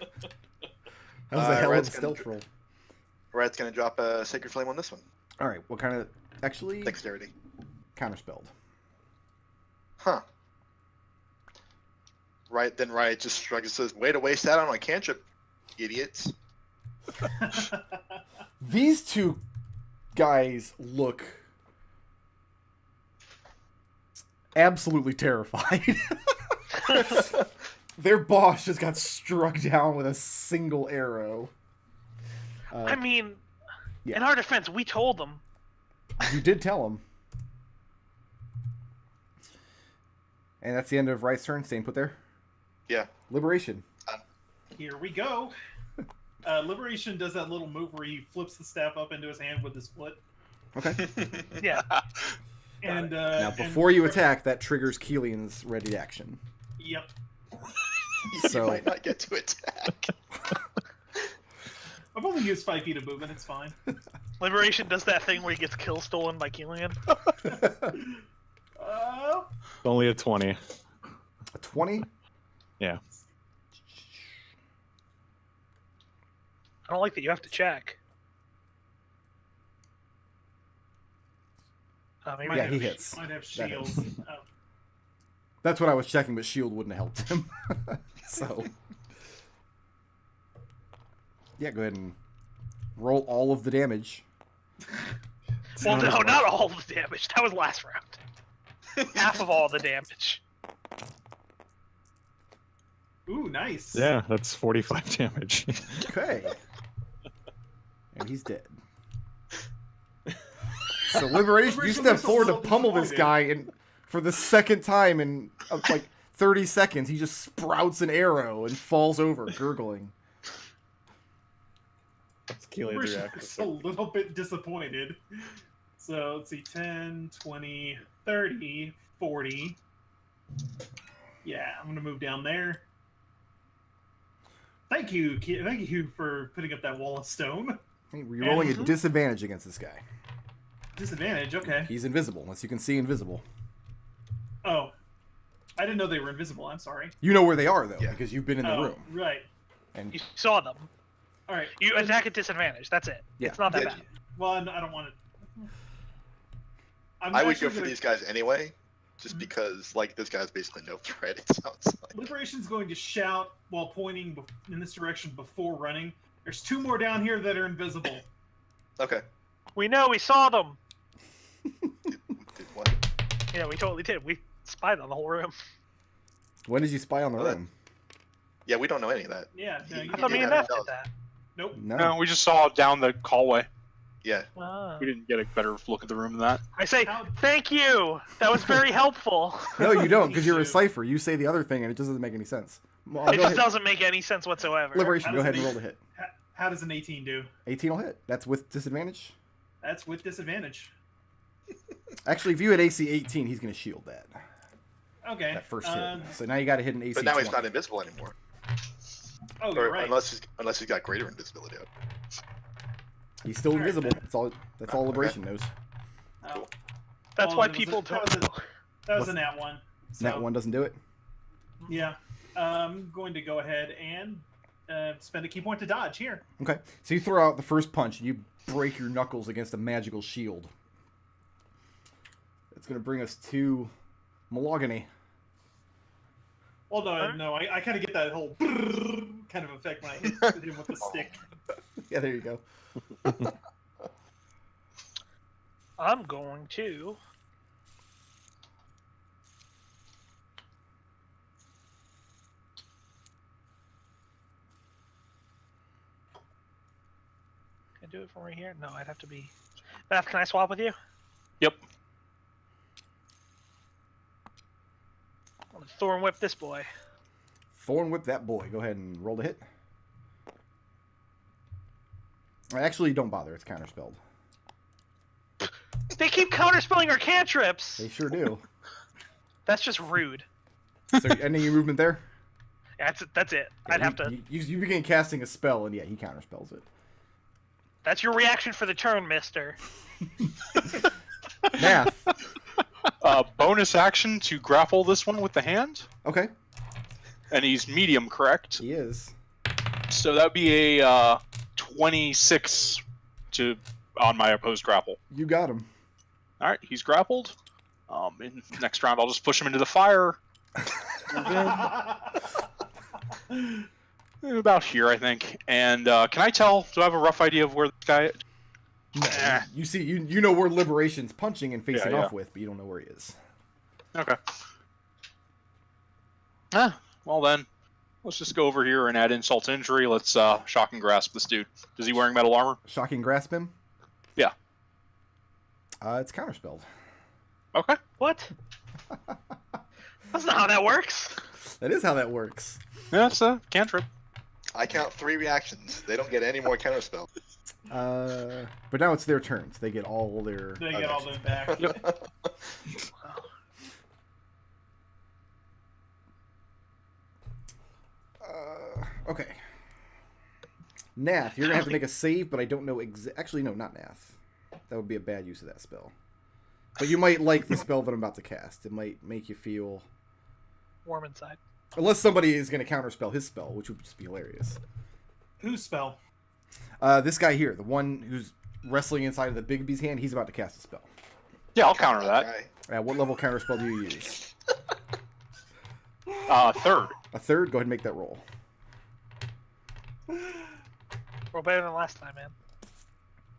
was a hell of a Riot's gonna stealth roll. Riot's gonna drop a Sacred Flame on this one. All right, what kind of... Actually, Dexterity. counterspelled. Huh. Riot just shrugs and says, "Way to waste that on my cantrip, idiots." These two guys look absolutely terrified. Their boss just got struck down with a single arrow. I mean, yeah. in our defense, we told them. You did tell him. And that's the end of Riot's turn. Staying put there. Yeah. Liberation. Here we go. Liberation does that little move where he flips the staff up into his hand with his foot. Okay. Yeah. And Now, before you attack, that triggers Kelian's ready action. Yep. You So- might not get to attack. I've only used 5 feet of movement. It's fine. Liberation does that thing where he gets kill stolen by Kelian. Only a 20. A 20? Yeah. I don't like that you have to check. Maybe Yeah, he hits. Might have shields. That's what I was checking, but shield wouldn't have helped him. So, yeah, go ahead and roll all of the damage. Well, no, not all of the damage. That was last round. Half of all the damage. Ooh, nice. Yeah, that's 45 damage. Okay. And he's dead. So Liberation, you step forward to pummel this guy, and for the second time in like 30 seconds, he just sprouts an arrow and falls over, gurgling. That's Kelian's We're reaction. just a little bit disappointed. So let's see, 10, 20, 30, 40. Yeah, I'm gonna move down there. Thank you for putting up that wall of stone. Hey, you're rolling a disadvantage against this guy. Disadvantage, okay. He's invisible, unless you can see invisible. Oh, I didn't know they were invisible. I'm sorry. You know where they are, though, Yeah. because you've been in the Oh, room. right. And You saw them. All right. You attack at disadvantage. That's it. Yeah. It's not that Yeah, bad. Well, I don't want to. I would go for these guys anyway, just because like this guy's basically no threat. It sounds like. Liberation's going to shout while pointing in this direction before running. There's 2 more down here that are invisible. Okay. We know. We saw them. Did what? Yeah, we totally did. We spied on the whole room. when did you spy on the Oh, that- room? Yeah, we don't know any of that. Yeah. No, you I thought me and Yeah, Nath that did was- that. Nope. No. No, we just saw down the hallway. Yeah. Ah. We didn't get a better look at the room than that. I say, How- thank you. That was very helpful. No, you don't, because you're a Shoot. cipher. You say the other thing, and it doesn't make any sense. Well, It go just ahead. doesn't make any sense whatsoever. Liberation, How go does ahead it and roll make- the hit. How does an 18 do? 18 will hit. That's with disadvantage. That's with disadvantage. Actually, if you hit AC 18, he's going to shield that. Okay. That first hit. So now you got to hit an AC But now 20. he's not invisible anymore. Oh, Or you're right. unless he's got greater invisibility. He's still All right, invisible. then. That's all Okay. Liberation knows. Oh, That's well, why that was people a- don't that was a- know. that was a nat 1. So, That one doesn't do it. Yeah. I'm going to go ahead and spend a key point to dodge here. Okay. So you throw out the first punch, and you break your knuckles against a magical shield. It's going to bring us to Mahogany. Well, no, I kind of get that whole kind of effect when I hit him with the stick. Yeah, there you go. I'm going to. Can I do it from right here? No, I'd have to be. Nath, can I swap with you? Yep. I'm gonna Thorn Whip this boy. Thorn Whip that boy. Go ahead and roll the hit. Actually, don't bother. It's counterspelled. They keep counterspelling our cantrips. They sure do. That's just rude. So, any movement there? Yeah, that's it. I'd have to. You begin casting a spell, and yeah, he counterspells it. That's your reaction for the turn, Mister. Nath. Bonus action to grapple this one with the hand, Okay. and he's medium, correct? He is. So that'd be a 26 on my opposed grapple. You got him. All right, he's grappled. In next round, I'll just push him into the fire. About here, I think. And can I tell? Do I have a rough idea of where this guy? Eh. You see, you know where Liberation's punching and facing Yeah, yeah. off with, but you don't know where he is. Okay. Well then, let's just go over here and add insult to injury. Let's shock and grasp this dude. Is he wearing metal armor? Shocking grasp him. Yeah. It's counterspelled. Okay. What? That's not how that works. That is how that works. Yeah, it's a cantrip. I count 3 reactions. They don't get any more counterspell. But now it's their turns. They get all their. They get all them back. Okay. Nath, you're gonna have to make a save, but I don't know Actually, no, not Nath. That would be a bad use of that spell. But you might like the spell that I'm about to cast. It might make you feel. Warm inside. Unless somebody is gonna counterspell his spell, which would just be hilarious. Whose spell? This guy here, the one who's wrestling inside of the Bigby's hand, he's about to cast a spell. Yeah, I'll counter that. Guy. What level counterspell do you use? Third. A third? Go ahead and make that roll. Roll better than last time,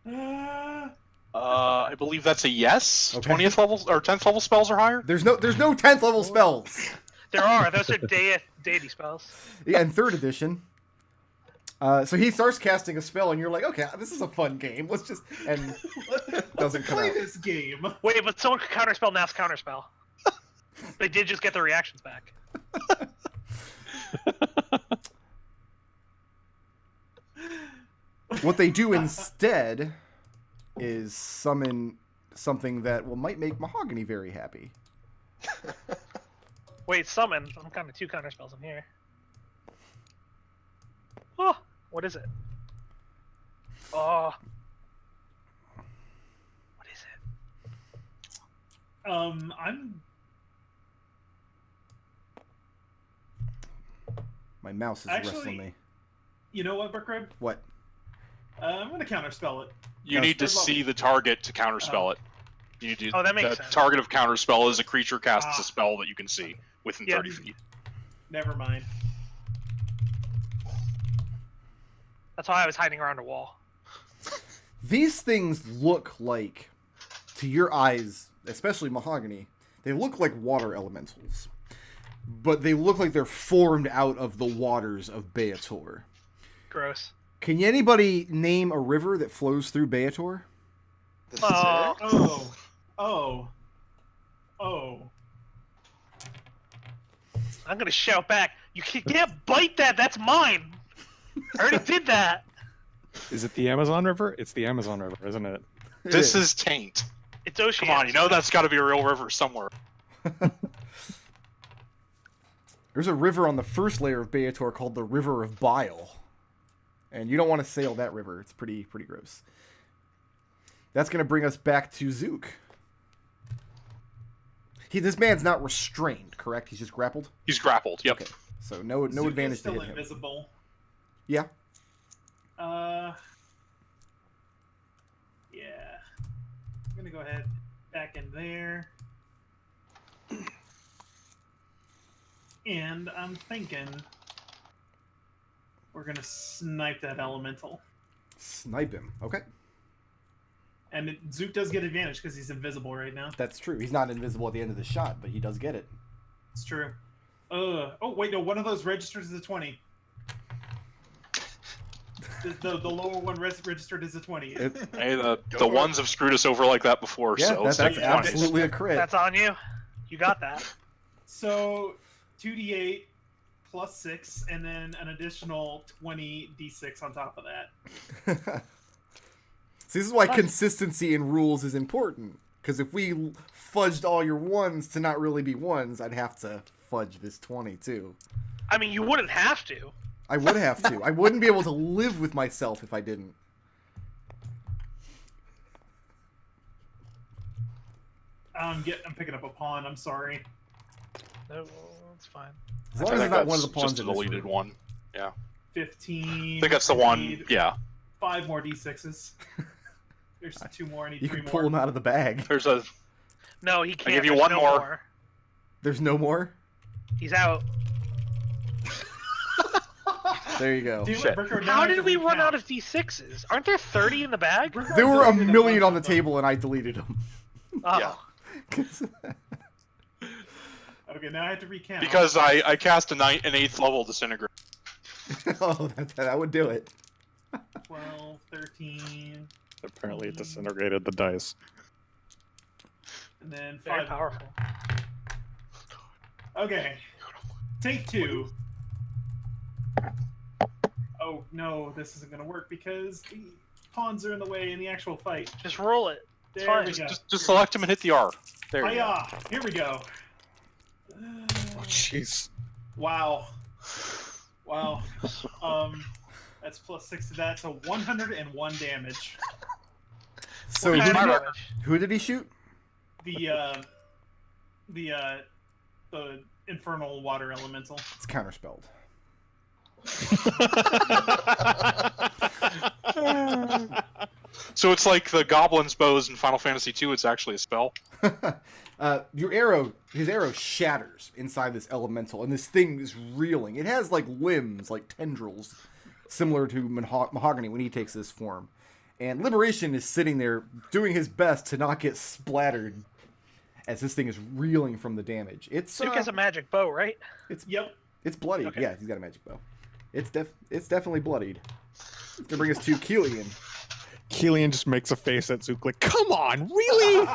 man. I believe that's a yes. Okay. 20th level or 10th level spells are higher. There's no 10th level spells. There are. Those are deity spells. Yeah, in 3rd edition. So he starts casting a spell, and you're like, okay, this is a fun game. Let's just... And doesn't come Play out. this game. Wait, but someone could counterspell Nath's counterspell. They did just get their reactions back. What they do instead is summon something that might make Mahogany very happy. Wait, summon. I'm counting 2 counterspells in here. Oh, what is it? Oh. What is it? I'm... My mouse is Actually- wrestling me. You know what, Brookrib? What? I'm gonna counterspell it. You need to see the target to counterspell it. You need to, Oh, that makes the sense. target of counterspell is a creature casts a spell that you can see within Yeah. 30 feet. Never mind. That's why I was hiding around a wall. These things look like, to your eyes, especially Mahogany, they look like water elementals. But they look like they're formed out of the waters of Beator. Gross. Can anybody name a river that flows through Beator? Oh. Oh. I'm gonna shout back. You can't bite that. That's mine. I already did that. Is it the Amazon River? It's the Amazon River, isn't it? This is Taint. It's Ocean. Come on, you know that's got to be a real river somewhere. There's a river on the first layer of Beator called the River of Bile. And you don't want to sail that river. It's pretty gross. That's going to bring us back to Zook. This man's not restrained, correct? He's just grappled? He's grappled. Yep. Okay. So no Zook advantage is to still hit him. invisible. Yeah. Yeah. I'm gonna go ahead back in there. And I'm thinking we're gonna snipe that elemental. Snipe him. Okay. And Zook does get advantage because he's invisible right now. That's true. He's not invisible at the end of the shot, but he does get it. It's true. Oh wait, no, one of those registers is a 20. The lower one registered as a 20. Hey, the ones have screwed us over like that before, Yeah, so that's take absolutely a crit. That's on you. You got that. So 2d8 plus 6, and then an additional 20d6 on top of that. See, this is why consistency in rules is important. Because if we fudged all your ones to not really be ones, I'd have to fudge this 20 too. I mean, you wouldn't have to. I would have to. I wouldn't be able to live with myself if I didn't. I'm picking up a pawn. I'm sorry. No, it's fine. As long I as it's think not one of that's the pawns just a in this deleted room. one. Yeah. 15. I think that's the one. Yeah. 5 more d6s. There's 2 more. I need You 3 can more. pull them out of the bag. There's a. No, he can't. give you There's one no more. There's no more? He's out. There you go. Damn it, Shit. Brooker, now I How have did to we run recount. out of d6s? Aren't there 30 in the bag? Brooker There were a deleted million bunch on the of them. table and I deleted them. Oh. Okay, now I have to recount. Because I cast an 8th level disintegrate. Oh, that would do it. 12, 13, Apparently it disintegrated the dice. and then Very 5. powerful. Okay. Take 2. Oh, no, this isn't going to work because the pawns are in the way in the actual fight. Just roll it. It's There fine. we go. Just select him and hit the R. There you go. Hiya! Here we go. Oh, jeez. Wow. Wow. That's plus 6 to that, so 101 damage. So What who kind did, of he, damage? who did he shoot? The infernal water elemental. It's counterspelled. So it's like the goblin's bows in Final Fantasy II. It's actually a spell. His arrow shatters inside this elemental, and this thing is reeling. It has like limbs, like tendrils, similar to Mahogany when he takes this form. And Liberation is sitting there doing his best to not get splattered as this thing is reeling from the damage. Zook has a magic bow, right? Yep. It's bloodied. Okay. Yeah, he's got a magic bow. It's definitely bloodied. It's gonna bring us to Kelian. Kelian just makes a face at Zook like, come on, really?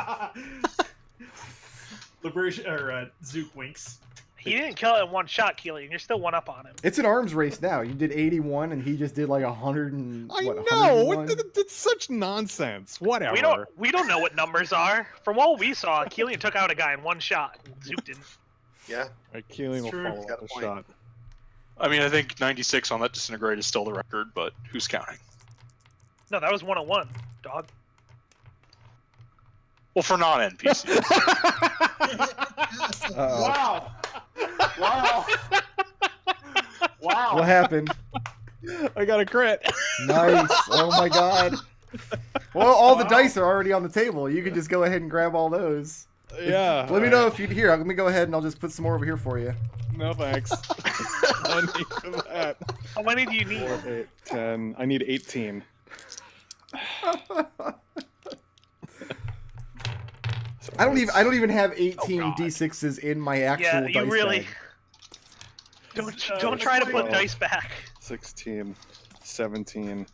Liberation or Zook winks. He didn't kill it in one shot, Kelian. You're still one up on him. It's an arms race now. You did 81, and he just did like 100 and I what? know. 101? It's such nonsense. Whatever. We don't know what numbers are. From what we saw, Kelian took out a guy in one shot. Zook didn't. Yeah. Right, Kelian will True. follow He's got up a the point. shot. I mean, I think 96 on that disintegrate is still the record, but who's counting? No, that was 101, dog. Well, for non-NPCs. Wow. Wow. Wow. What happened? I got a crit. Nice. Oh my god. Well, all the dice are already on the table. You can just go ahead and grab all those. Yeah. Let me know if you'd hear. Let me go ahead and I'll just put some more over here for you. No thanks. No need for that. How many do you need? 4, 8, 10. I need 18. I don't even have 18 God. D6s in my actual Yeah, dice you really bag. don't try to put Well, dice back. 16, 17,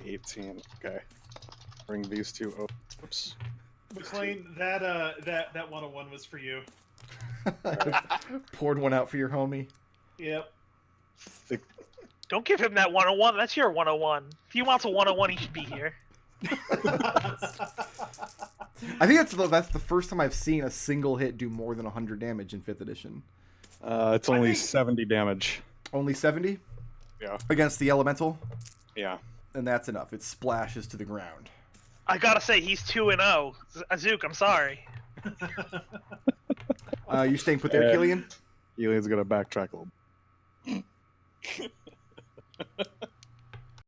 18. Okay. Bring these two over. Oops. McLean, that 101 was for you. Poured one out for your homie. Yep. Don't give him that 101. That's your 101. If he wants a 101, he should be here. I think that's the first time I've seen a single hit do more than 100 damage in 5th edition. It's only 70 damage. Only 70? Yeah. Against the elemental? Yeah. And that's enough. It splashes to the ground. I gotta say, he's 2-0. Zook, I'm sorry. You staying put there, Yeah. Kelian? Kelian's gonna backtrack a little.